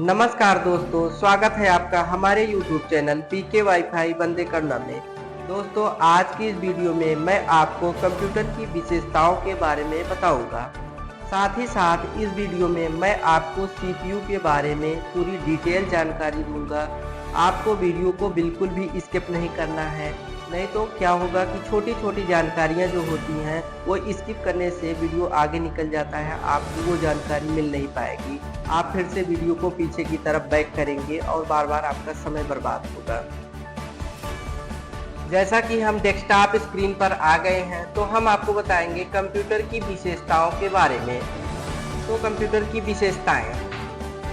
नमस्कार दोस्तों, स्वागत है आपका हमारे YouTube चैनल पीके वाईफाई बंदे करना में। दोस्तों, आज की इस वीडियो में मैं आपको कंप्यूटर की विशेषताओं के बारे में बताऊंगा। साथ ही साथ इस वीडियो में मैं आपको CPU के बारे में पूरी डिटेल जानकारी दूंगा। आपको वीडियो को बिल्कुल भी स्किप नहीं करना है, नहीं तो क्या होगा कि छोटी छोटी जानकारियां जो होती हैं वो स्किप करने से वीडियो आगे निकल जाता है, आपको वो जानकारी मिल नहीं पाएगी। आप फिर से वीडियो को पीछे की तरफ बैक करेंगे और बार बार आपका समय बर्बाद होगा। जैसा कि हम डेस्कटॉप स्क्रीन पर आ गए हैं, तो हम आपको बताएंगे कंप्यूटर की विशेषताओं के बारे में। तो कंप्यूटर की विशेषताएं।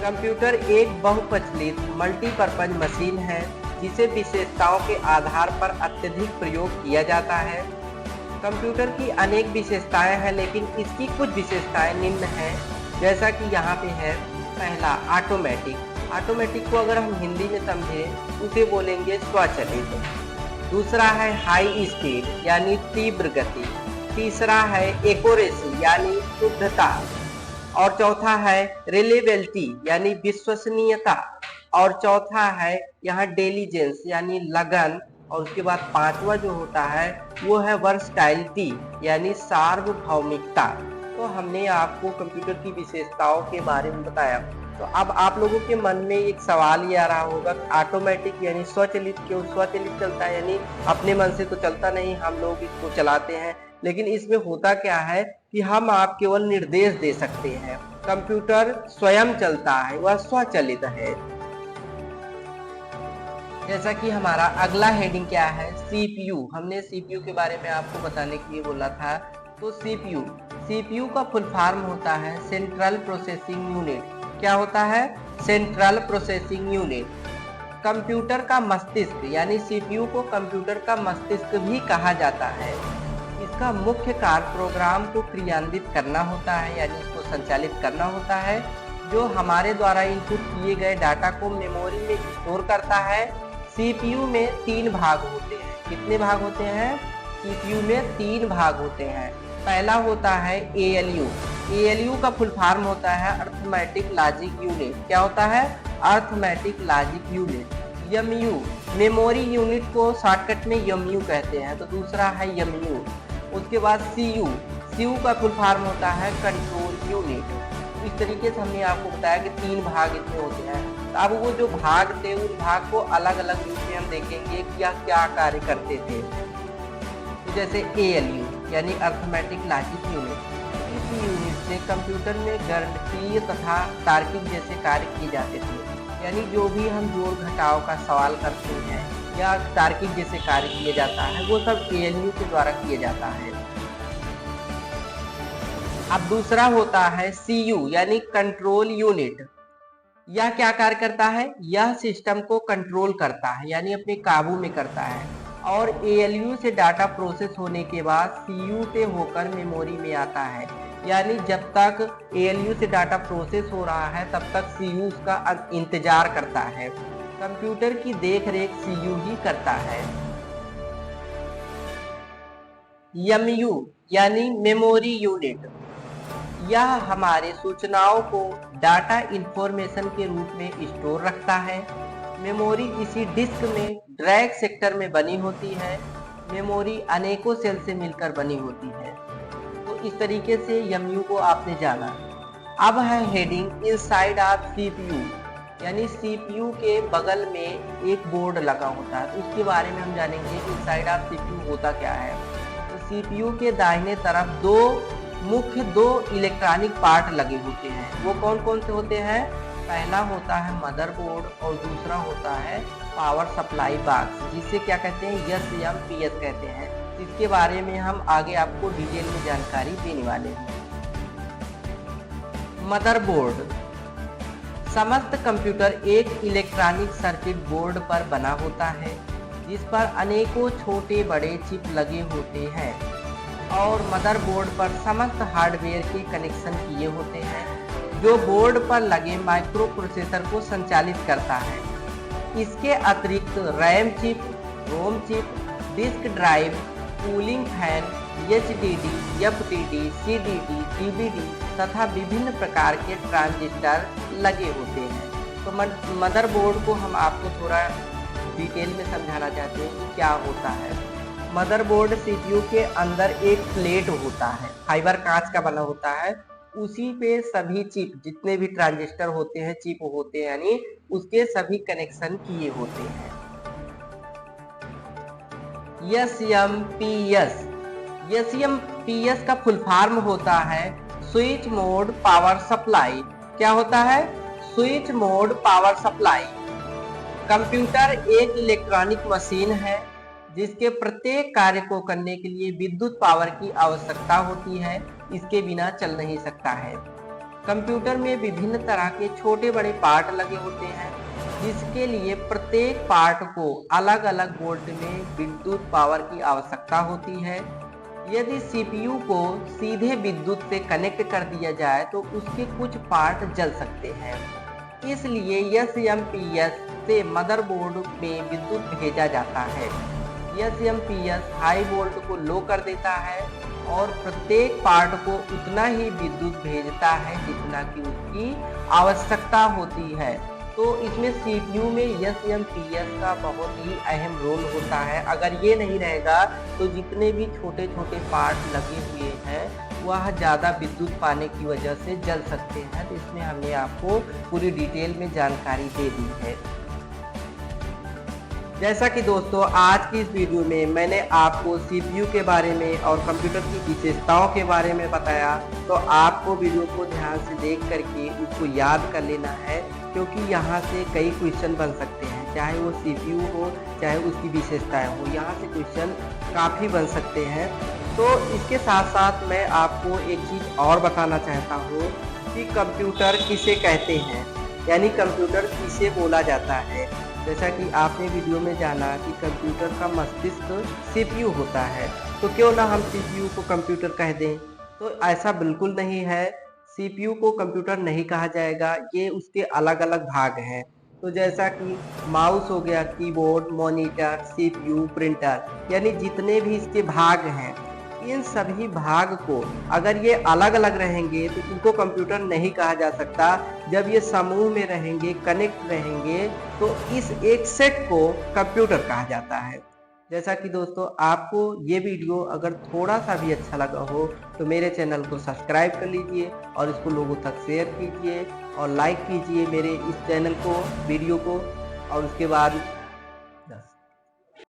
कंप्यूटर एक बहुप्रचलित मल्टीपर्पज मशीन है जिसे विशेषताओं के आधार पर अत्यधिक प्रयोग किया जाता है। कंप्यूटर की अनेक विशेषताएं हैं, लेकिन इसकी कुछ विशेषताएं निम्न हैं, जैसा कि यहाँ पे है। पहला, ऑटोमेटिक। ऑटोमेटिक को अगर हम हिंदी में समझें उसे बोलेंगे स्वचालित। दूसरा है हाई स्पीड यानी तीव्र गति। तीसरा है एक्यूरेसी यानी शुद्धता। और चौथा है रिलायबिलिटी यानी विश्वसनीयता। और चौथा है यहाँ डिलीजेंस यानी लगन। और उसके बाद पांचवा जो होता है वो है वर्सटाइलिटी यानी सार्वभौमिकता। तो हमने आपको कंप्यूटर की विशेषताओं के बारे में बताया। तो अब आप लोगों के मन में एक सवाल ये आ रहा होगा, ऑटोमेटिक यानी स्वचालित क्यों? स्वचालित चलता है यानी अपने मन से तो चलता नहीं, हम लोग इसको चलाते हैं। लेकिन इसमें होता क्या है कि हम आप केवल निर्देश दे सकते हैं। कंप्यूटर स्वयं चलता है, वह स्वचालित है। जैसा कि हमारा अगला हेडिंग क्या है, CPU। हमने CPU के बारे में आपको बताने के लिए बोला था। तो CPU का फुल फॉर्म होता है सेंट्रल प्रोसेसिंग यूनिट। क्या होता है? Central processing unit. कंप्यूटर का मस्तिष्क यानी CPU को कंप्यूटर का मस्तिष्क भी कहा जाता है। इसका मुख्य कार्य प्रोग्राम को क्रियान्वित करना होता है यानी इसको संचालित करना होता है, जो हमारे द्वारा इनपुट किए गए डाटा को मेमोरी में स्टोर करता है। CPU में 3 भाग होते हैं। कितने भाग होते हैं? CPU में 3 भाग होते हैं। पहला होता है ALU। ALU का फुल फॉर्म होता है अर्थमेटिक लॉजिक यूनिट। क्या होता है? Arithmetic logic unit. MU memory unit को शॉर्टकट में MU कहते हैं। तो दूसरा है MU। उसके बाद CU का फुल फॉर्म होता है कंट्रोल यूनिट। इस तरीके से हमने आपको बताया कि 3 भाग इसमें होते हैं। तो अब वो जो भाग थे उन भाग को अलग अलग रूप में हम देखेंगे कि यह क्या कार्य करते थे। तो जैसे ALU यानी अर्थमेटिक लॉजिक यूनिट। इस यूनिट से कंप्यूटर में गणितीय तथा तार्किक जैसे कार्य किए जाते थे, यानी जो भी हम जोड़ घटाव का सवाल करते हैं या तार्किक जैसे कार्य किए जाता है वो सब ALU के द्वारा किए जाता है। अब दूसरा होता है CU यानी कंट्रोल यूनिट। यह क्या कार्य करता है? यह सिस्टम को कंट्रोल करता है यानी अपने काबू में करता है। और ALU से डाटा प्रोसेस होने के बाद CU से होकर मेमोरी में आता है, यानी जब तक ALU से डाटा प्रोसेस हो रहा है तब तक CU उसका इंतजार करता है। कंप्यूटर की देखरेख CU ही करता है। MU यानी मेमोरी यूनिट। यह हमारे सूचनाओं को डाटा इंफॉर्मेशन के रूप में स्टोर रखता है। मेमोरी इसी डिस्क में ड्रैग सेक्टर में बनी होती है। मेमोरी अनेकों सेल से मिलकर बनी होती है। तो इस तरीके से MU को आपने जाना। अब है हेडिंग इनसाइड ऑफ CPU यानी CPU के बगल में एक बोर्ड लगा होता है। उसके बारे में हम जानेंगे कि इनसाइड ऑफ CPU होता क्या है। तो CPU के दाहिने तरफ दो इलेक्ट्रॉनिक पार्ट लगे होते हैं। वो कौन कौन से होते हैं? पहला होता है मदरबोर्ड और दूसरा होता है पावर सप्लाई बॉक्स, जिसे क्या कहते हैं? SMPS कहते हैं। इसके बारे में हम आगे आपको डिटेल में जानकारी देने वाले हैं। मदरबोर्ड। समस्त कंप्यूटर एक इलेक्ट्रॉनिक सर्किट बोर्ड पर बना होता है जिस पर अनेकों छोटे बड़े चिप लगे होते हैं और मदरबोर्ड पर समस्त हार्डवेयर के कनेक्शन किए होते हैं जो बोर्ड पर लगे माइक्रो प्रोसेसर को संचालित करता है। इसके अतिरिक्त RAM chip, ROM chip, disk drive, cooling fan, HDD, FDD, CDD, DVD तथा विभिन्न प्रकार के ट्रांजिस्टर लगे होते हैं। तो मदरबोर्ड को हम आपको थोड़ा डिटेल में समझाना चाहते हैं कि क्या होता है। मदरबोर्ड सीपीयू के अंदर एक प्लेट होता है, फाइबर कांच का बना होता है, उसी पे सभी चिप जितने भी ट्रांजिस्टर होते हैं, चिप होते हैं, यानी उसके सभी कनेक्शन किए होते हैं। SMPS, SMPS का फुल फॉर्म होता है स्विच मोड पावर सप्लाई। क्या होता है? Switch mode power supply. Computer एक इलेक्ट्रॉनिक मशीन है जिसके प्रत्येक कार्य को करने के लिए विद्युत पावर की आवश्यकता होती है, इसके बिना चल नहीं सकता है। कंप्यूटर में विभिन्न तरह के छोटे बड़े पार्ट लगे होते हैं, जिसके लिए प्रत्येक पार्ट को अलग अलग वोल्ट में विद्युत पावर की आवश्यकता होती है। यदि सीपीयू को सीधे विद्युत से कनेक्ट कर दिया जाए तो उसके कुछ पार्ट जल सकते हैं, इसलिए SMPS से मदरबोर्ड में विद्युत भेजा जाता है। SMPS हाई वोल्ट को लो कर देता है और प्रत्येक पार्ट को उतना ही विद्युत भेजता है जितना कि उसकी आवश्यकता होती है। तो इसमें सीपीयू में SMPS का बहुत ही अहम रोल होता है। अगर ये नहीं रहेगा तो जितने भी छोटे छोटे पार्ट लगे हुए हैं वह ज़्यादा विद्युत पाने की वजह से जल सकते हैं। तो इसमें हमने आपको पूरी डिटेल में जानकारी दे दी है। जैसा कि दोस्तों आज की इस वीडियो में मैंने आपको सीपीयू के बारे में और कंप्यूटर की विशेषताओं के बारे में बताया, तो आपको वीडियो को ध्यान से देख करके उसको याद कर लेना है, क्योंकि यहाँ से कई क्वेश्चन बन सकते हैं, चाहे वो सीपीयू हो चाहे उसकी विशेषताएं हो, यहाँ से क्वेश्चन काफ़ी बन सकते हैं। तो इसके साथ साथ मैं आपको एक चीज़ और बताना चाहता हूँ कि कंप्यूटर किसे कहते हैं, यानी कंप्यूटर किसे बोला जाता है। जैसा कि आपने वीडियो में जाना कि कंप्यूटर का मस्तिष्क सीपीयू होता है, तो क्यों ना हम सीपीयू को कंप्यूटर कह दें। तो ऐसा बिल्कुल नहीं है, सीपीयू को कंप्यूटर नहीं कहा जाएगा, ये उसके अलग अलग भाग हैं। तो जैसा कि माउस हो गया, कीबोर्ड, मॉनिटर, सीपीयू, प्रिंटर, यानी जितने भी इसके भाग हैं, इन सभी भाग को अगर ये अलग अलग रहेंगे तो इनको कंप्यूटर नहीं कहा जा सकता। जब ये समूह में रहेंगे, कनेक्ट रहेंगे, तो इस एक सेट को कंप्यूटर कहा जाता है। जैसा कि दोस्तों आपको ये वीडियो अगर थोड़ा सा भी अच्छा लगा हो तो मेरे चैनल को सब्सक्राइब कर लीजिए और इसको लोगों तक शेयर कीजिए और लाइक कीजिए मेरे इस चैनल को, वीडियो को, और उसके बाद